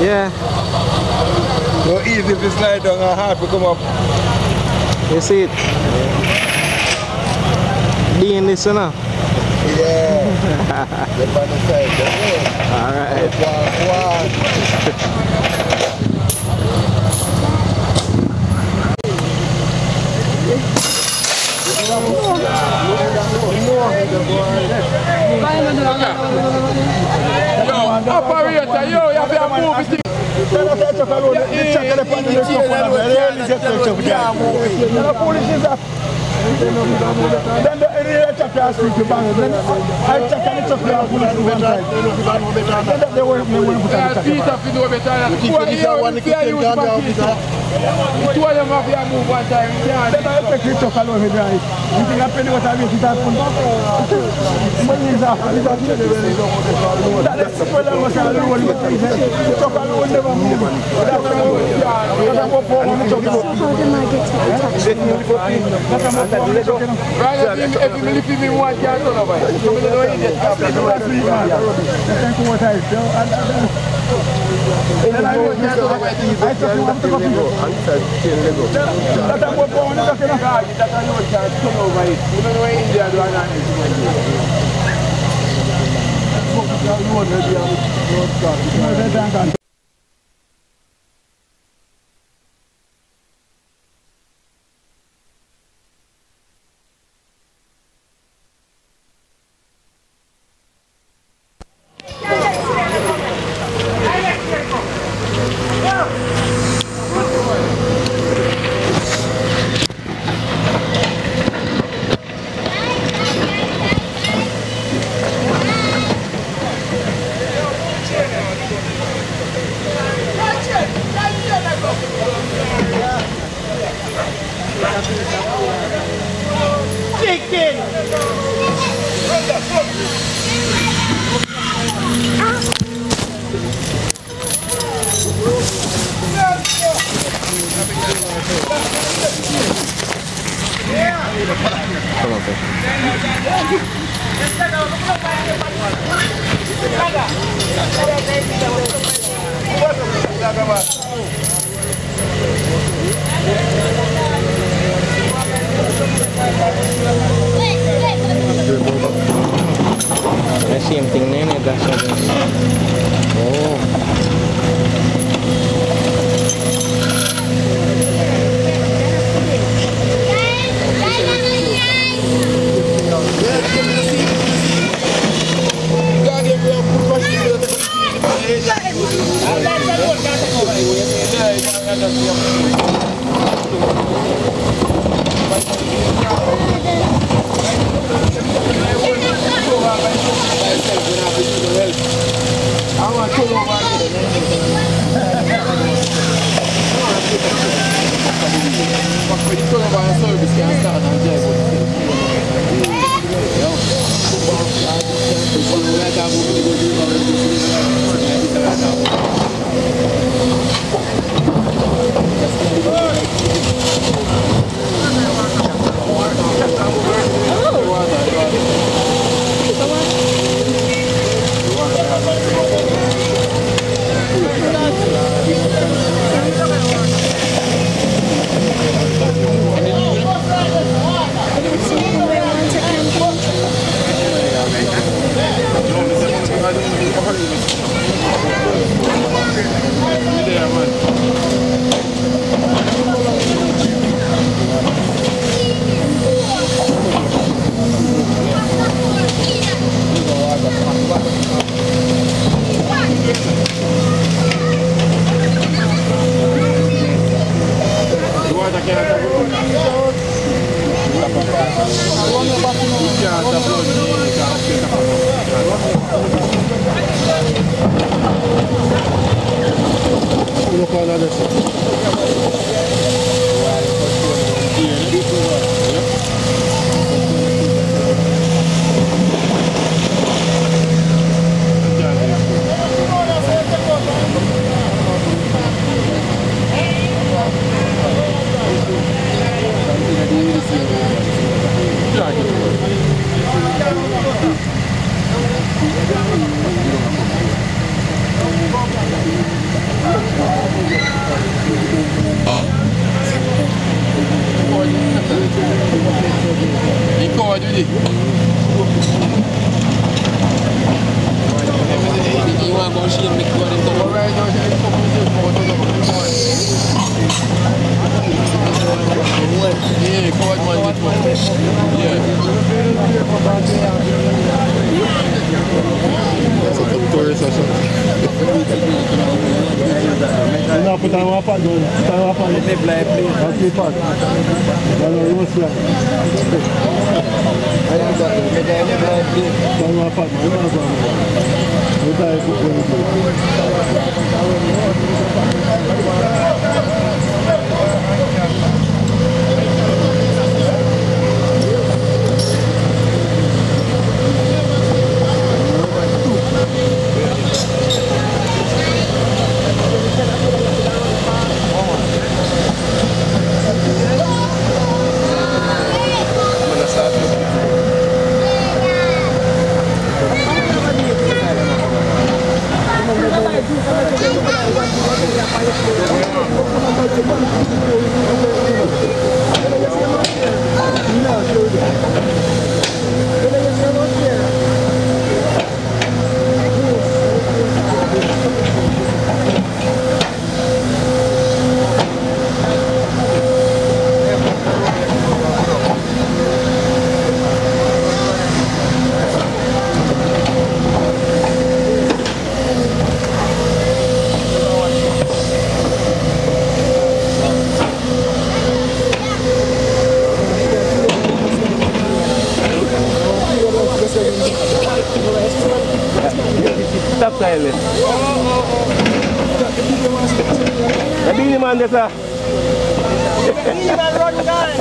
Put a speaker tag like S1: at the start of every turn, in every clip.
S1: Yeah.
S2: So easy if you slide down and hard to come up.
S1: You see it? Being this, you know?
S2: Yeah. Get on the side.
S1: Alright.
S3: Yo, operator, yo, you have to move it.
S4: Then the area check your street to bang. Then I check and check your police to one side. Then they won't put on
S3: Peter, if you know better. Two of them have to move one time.
S4: Then I check the truck alone with guys. You think I pay what I mean? It's that fun. Money is after. That is the problem. Was I alone? The truck alone never move. That's what I'm talking about.
S5: How did I get to the taxi?
S3: Right, if you believe me, one can't turn over. You don't know it.
S1: The same thing, nene, that's what it is. Oh.
S3: He covered with it. You want to go see him make one into the right now? Yeah, covered man with one. Yeah. That's a tourist or something.
S4: No, put on one pot, put on one pot. Let me play, please. Okay, pot. No, roast like. Put on one pot, man. You got it,
S1: Stop silent. The beanie man there, sir.
S4: Beanie man run guy.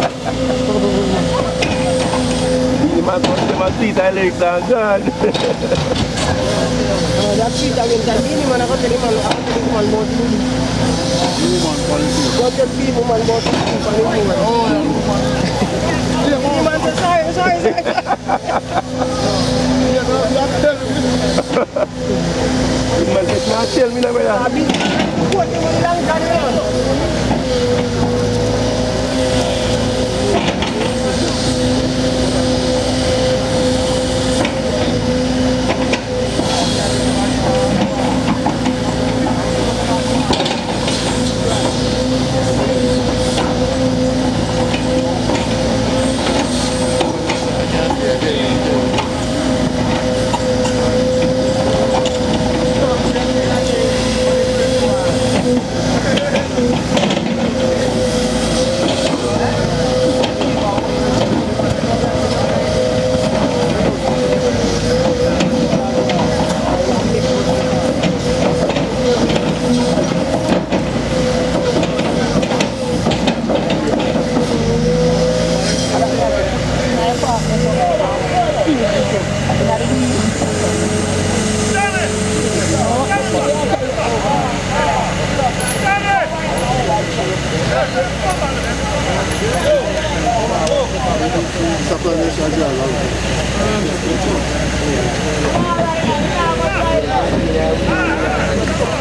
S1: Beanie man got them and see the legs and gone.
S4: That's it, I mean, the beanie man, I got to tell him man more to do. Got to be man more to do. The beanie man says, sorry.
S1: Man said, "Now tell me now, brother."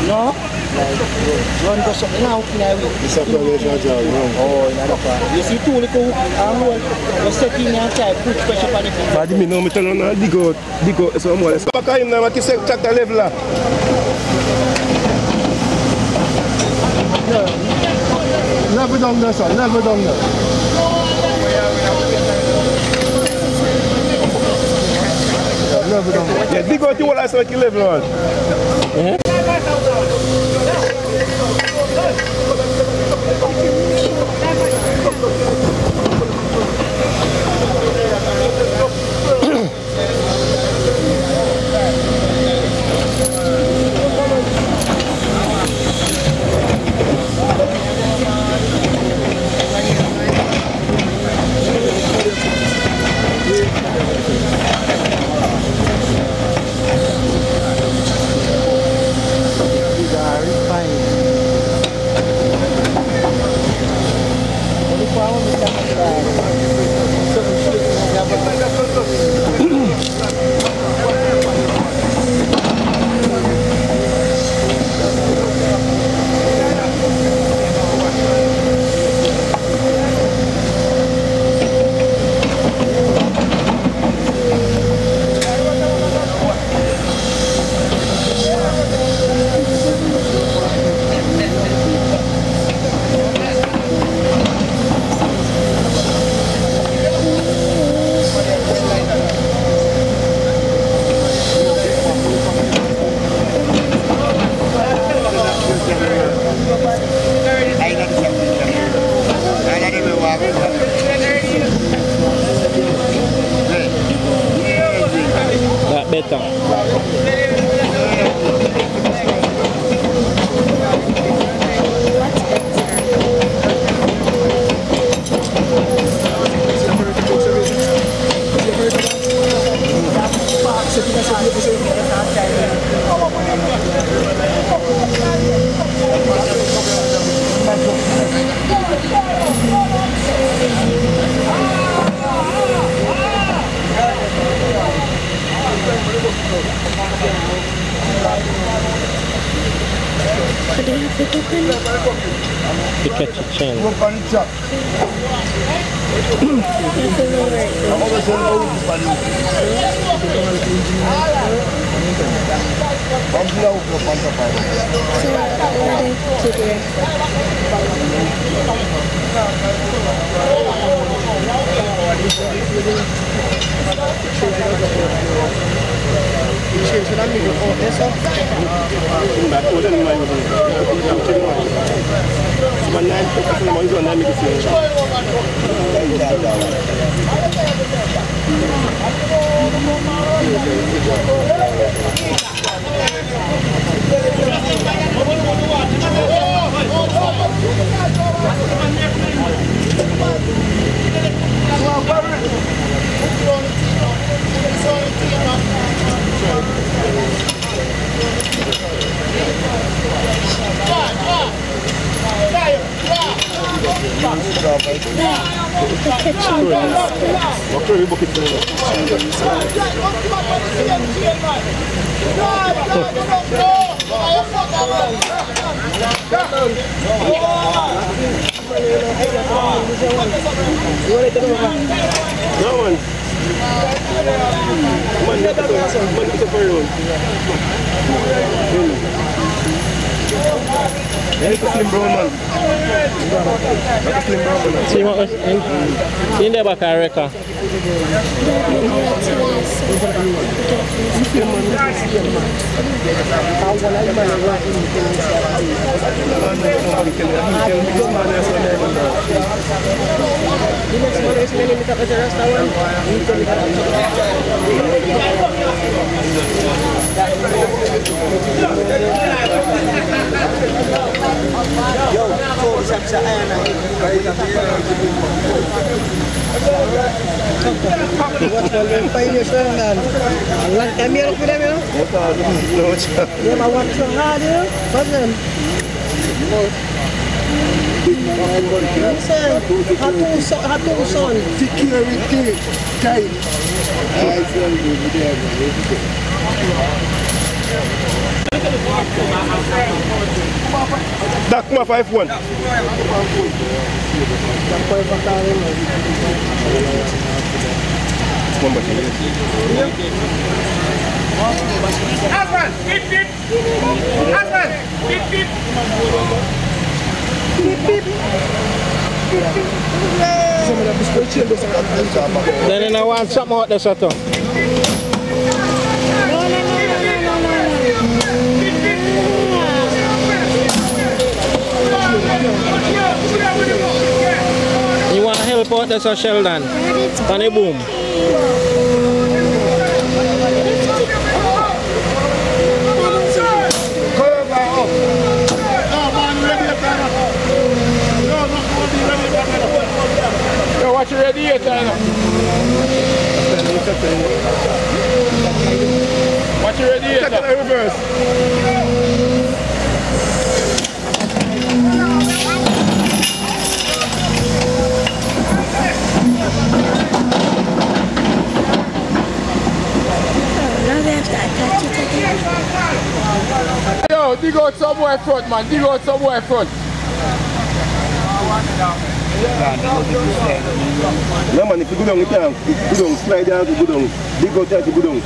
S4: No? Run go something now, you see two little you set in your side, put pressure on it.
S1: But me know me tell you now, dig out someone. So back him now, I keep saying tractor level.
S2: Never done this, son. Never done this. Never done this.
S1: Yeah, dig out the whole house like you level on.
S6: excavator. To catch a chain. See what was in the back of the record.
S1: Dakma 5-1.
S3: Husband, hip hip. Husband, hip hip.
S6: Then I want something out there, Sato. You want to help out there, so Sheldon? On the boom.
S3: Yo, watch your radiator. Watch your radiator.
S1: Check it reverse.
S3: Yo, dig out somewhere front, man. Dig out somewhere front.
S1: No man, if you go down, you can't go down, slide down to go down. Dig out there to go down.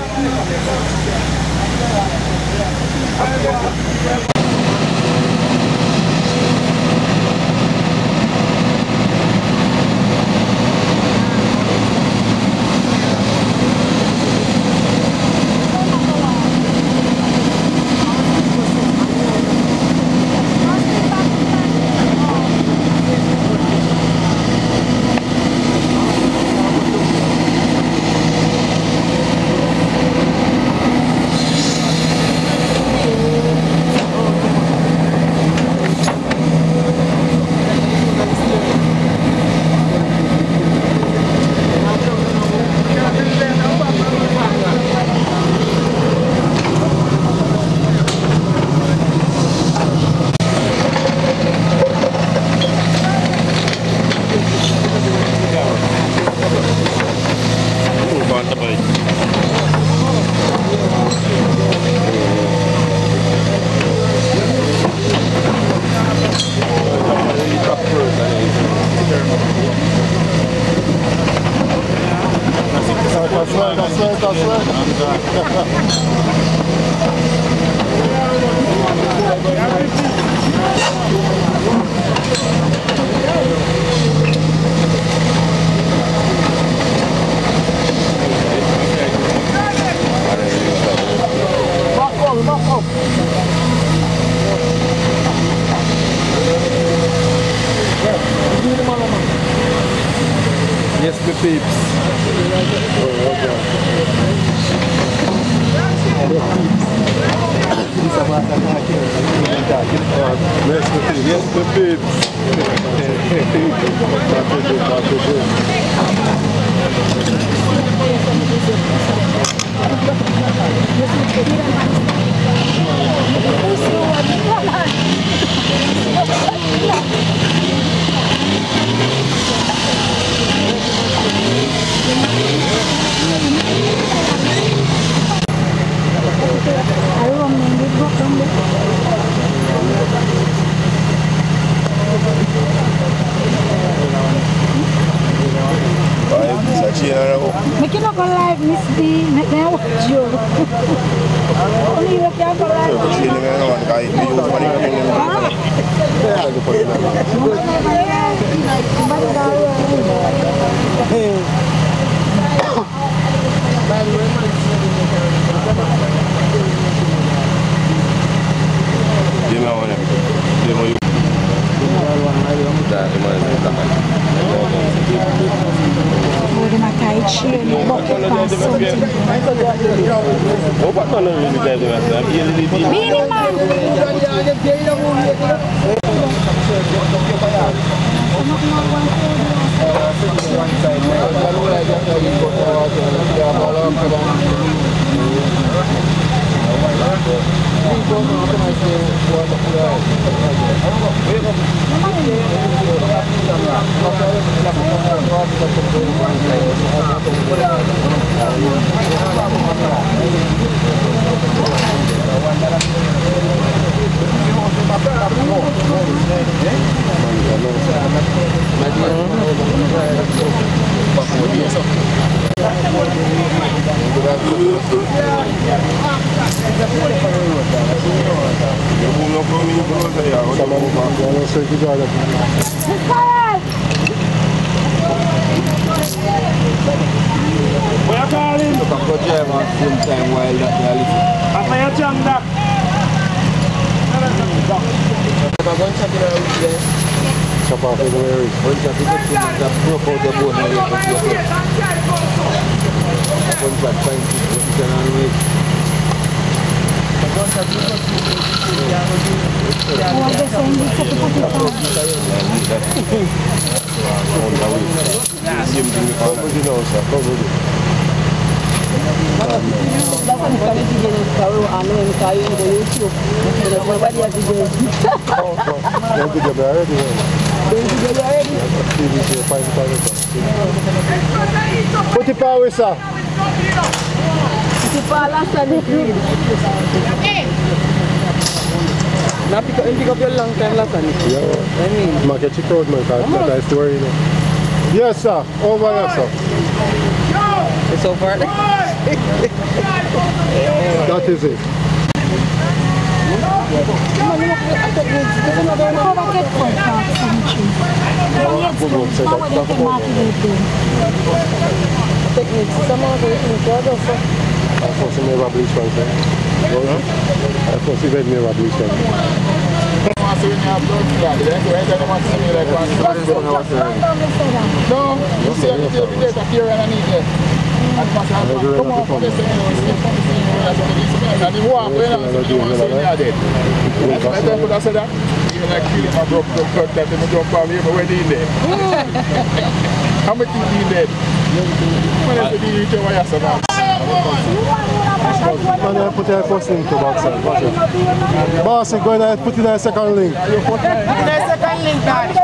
S2: Yes, the peeps. Yes, the peeps.
S5: I cannot go live, Miss B. I watch you. Only you can go live.
S4: Put the power, sir.
S3: Now pick up your long time last time.
S4: Yeah.
S3: I mean,
S4: Market check out, man, because that's the worry. Yes, sir. Over here, sir.
S3: it's so far.
S4: That is it.
S2: How much is he dead?
S4: Man, I put your first link to box. Boss, go ahead and put in a second link.
S3: Second link, Daddy.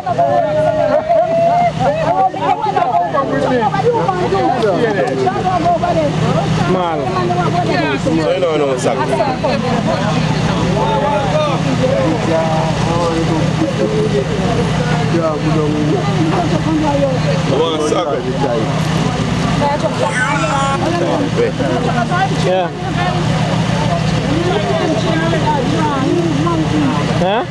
S6: Small.
S1: So you know, sack. One sack.
S6: Yeah. Huh?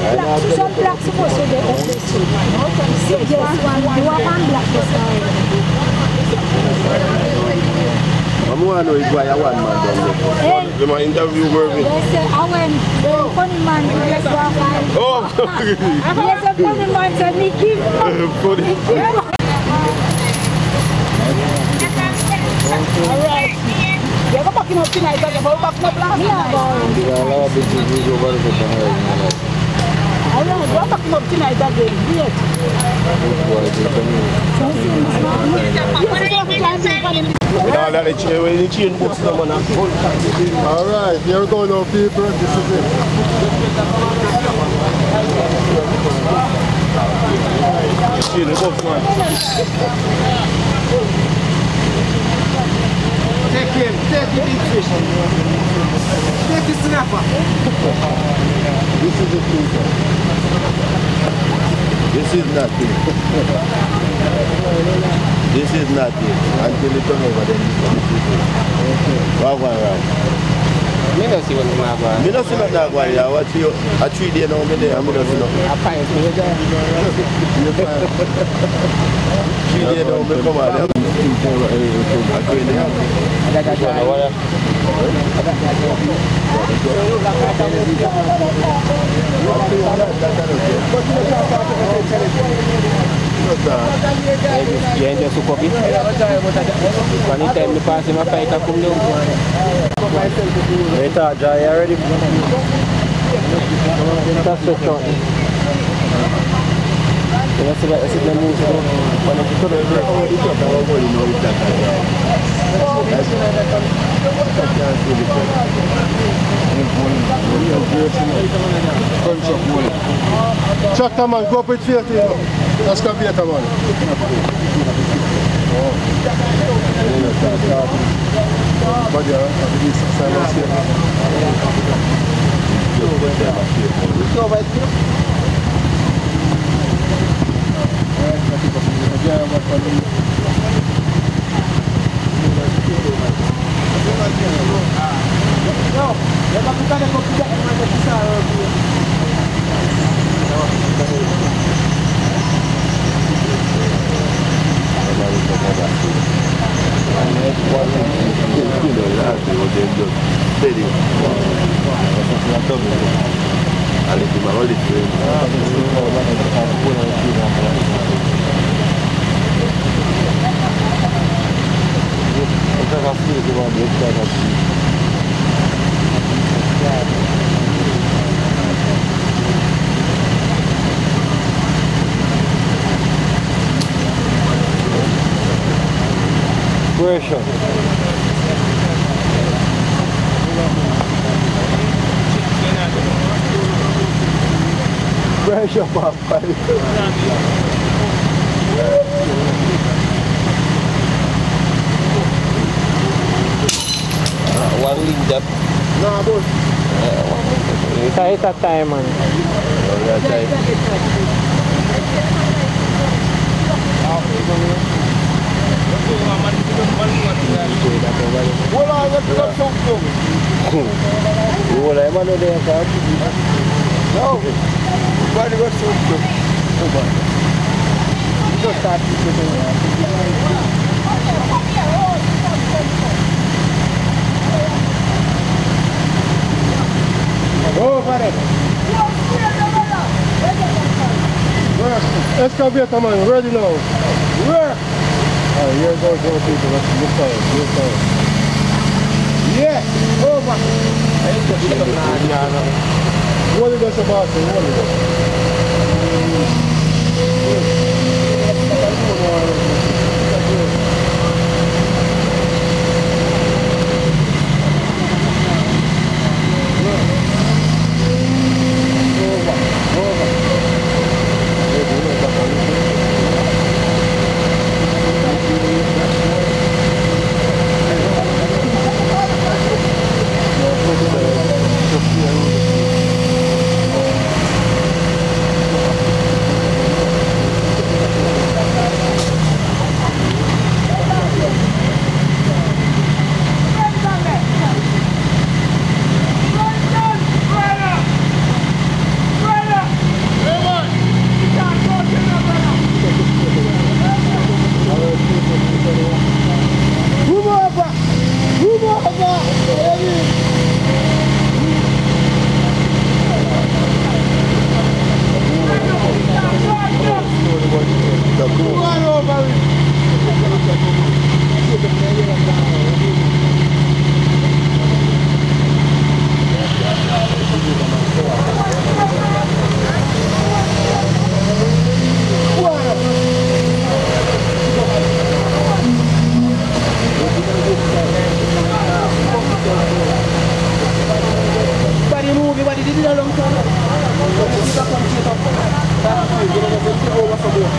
S5: Some black supposed to get up this too. Yes, one black this
S1: I'm going to know it's why I want man down there. My interview Mervyn.
S5: I went, the funny man, yes,
S1: oh!
S5: yes, a funny man said, Nicky. Alright. You're going to back him up tonight, you're going to back him up last night. I don't know, go back him up tonight again. Yes.
S2: Alright, here we go now, people. This is it.
S3: Take him, take the big fish. Take the snapper.
S2: This is the people. This is nothing. This is nothing. Until it turn over, then this is it. Right.
S6: I don't see what I'm going
S2: I don't see nothing that way. I watch you a 3 day now, I don't see nothing.
S6: I find it.
S2: 3 days now, I come out.
S6: You enjoy soup of it? Anytime you pass him a fight, I come down. Wait, dry already? That's so short. Let's see the moves.
S2: Tractor man, go up with 50. That's excavator man. But yeah,
S6: Pressure.
S2: pressure, papa.
S6: One link up.
S2: No, boss.
S6: It's a time, man.
S2: Hold on, let's pick up something.
S6: Wala man no there ka.
S2: No. Why do you go something?
S6: Just start
S2: Oh, pare. Excavator man, ready now. Where? Alright, here goes all people. Let's look out. Look out. Yeah, over. What is that about? What is that? Over.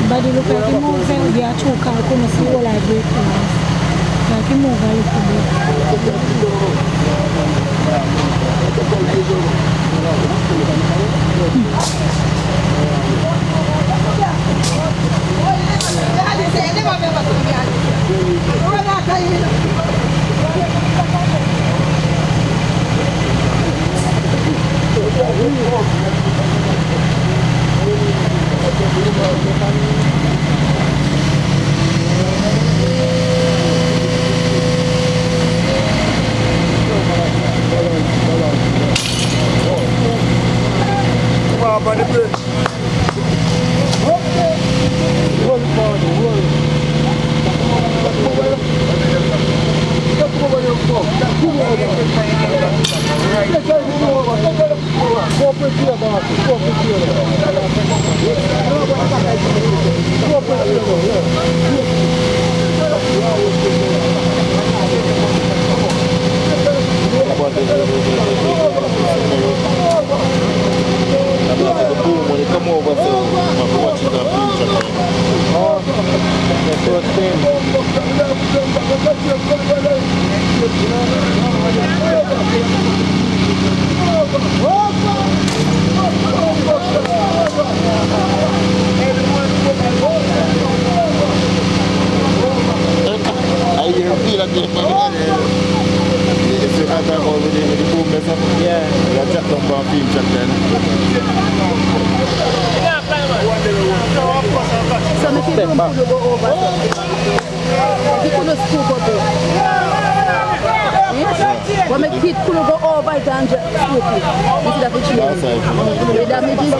S5: Body look like he move very good. I choke out, couldn't see all I break things. Like he move a little bit.
S7: When my feet couldn't go over it and just scoop it. Instead of it changing. The damages.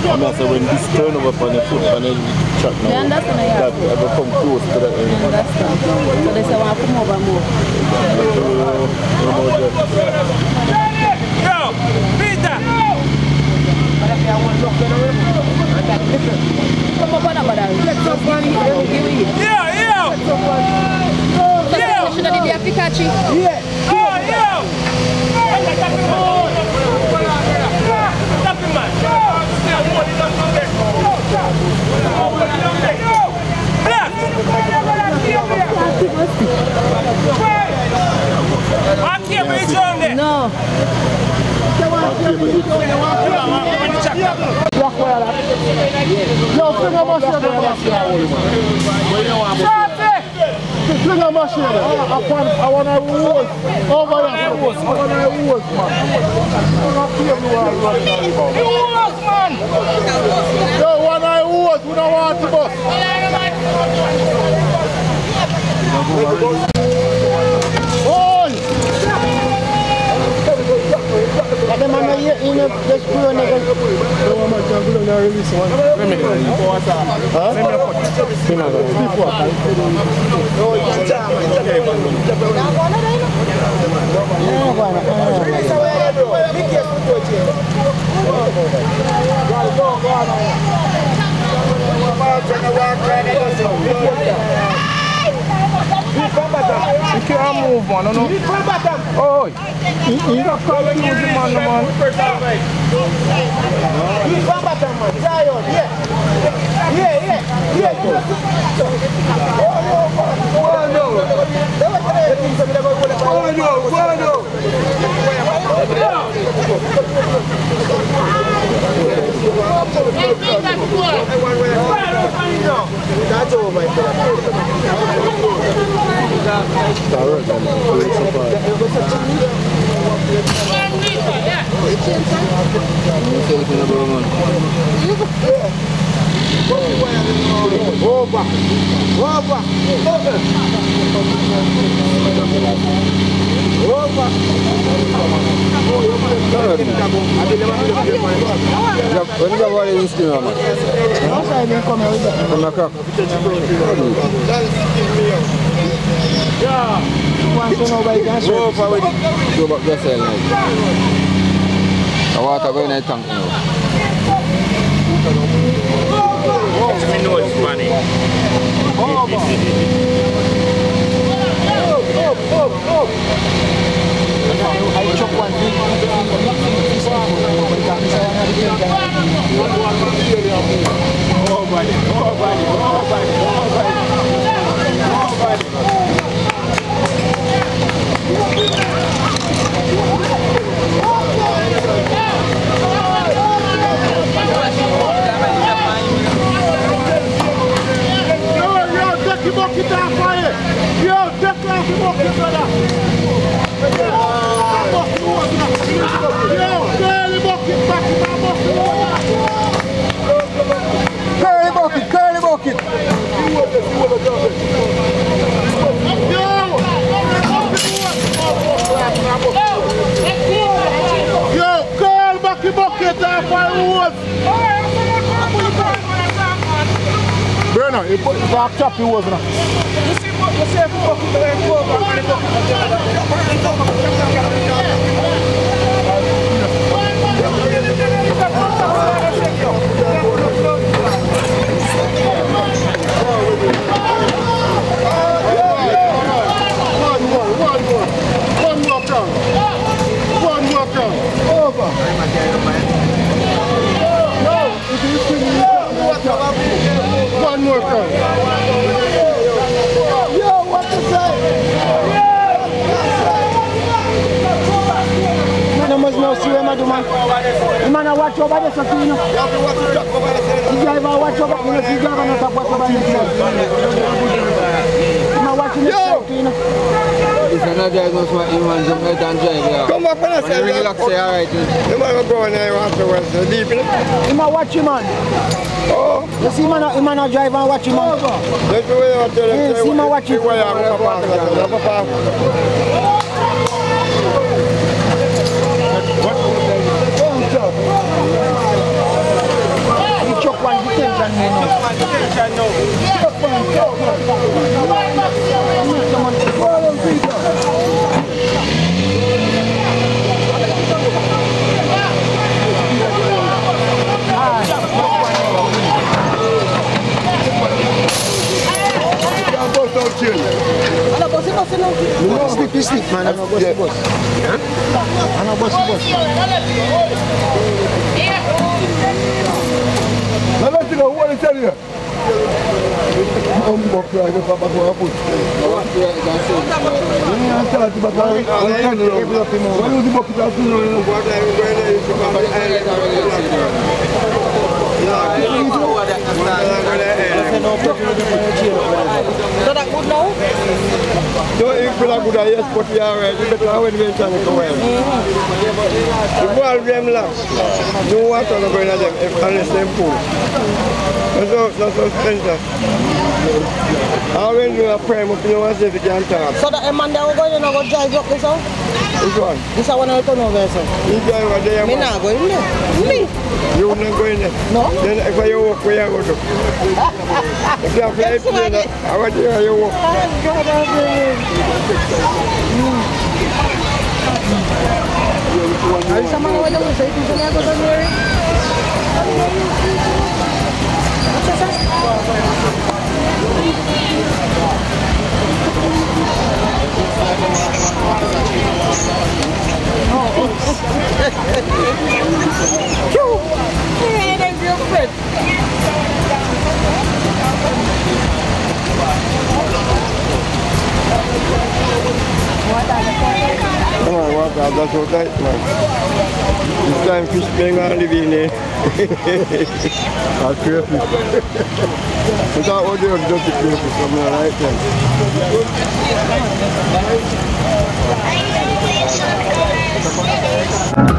S6: I'm not saying when this turn over on your foot and then track now.
S7: You understand?
S6: That ever come close to that.
S7: I understand. So they say I want to come over more.
S3: Yo, Peter!
S7: Come up on about that.
S3: Yeah!
S7: You should have did the Pikachu.
S3: Yeah! Oh, yo! Stop him, man!
S7: No.
S2: Fling a machine. I want to roll over here. I want to roll, man. Yo, when I was, we don't want to bust.
S7: The man you know just put on again.
S2: No, I'm going to release one. Let me
S3: You can't move, man. No. Oh, you don't call it using man, man.
S1: That's all, my
S6: Go back there, sir. The water going in the tank now.
S3: I know it's funny.
S7: I chop one thing.
S2: Oh,
S3: know. You back chop you was, you know.
S4: You see if you go to the over and it
S3: One more count. Over. No, if you see one more count. Yo, what to say? Man, must know see him, man. The man watch over there, so you know. The driver watch over, you know, the driver not watch over himself. Watching this side, you know.
S6: If you're not driving, you want to jump and drive, yeah.
S1: Come up and say,
S6: relax, say, alright.
S1: You might go in there afterwards, deep in it.
S3: You might watch him, man.
S1: Oh.
S3: You see, man, drive and watch him, man.
S1: That's the way I tell them.
S3: You see, man, watch him. You chuck one detention, man. Detention, no. Sleep, man. I'm not bus. I'm not bus.
S2: Now let's go. What I tell you? I'm going to put.
S7: So that good now?
S1: Don't even feel like good, yes, but we are right. But now when we're trying to go well. The ball them last. No water going to them unless they pull. That's no suspension. How when you are prime up, you know what if you can't talk.
S7: So that man that will go, you know, go drive up this one?
S1: Which one?
S7: This one I turn over, sir.
S1: You drive over there,
S7: Me not going there. Me?
S1: You wouldn't go in there?
S7: No.
S1: Then if you walk, where you go to? If you have to play that, how would you walk?
S7: Ay, sama nga wala mo sa ito sa mga sa Mary.
S1: Come on, walk out, that's what that man. This time fish playing on the beanie. That's crazy. But that audio is just a crazy from the right then.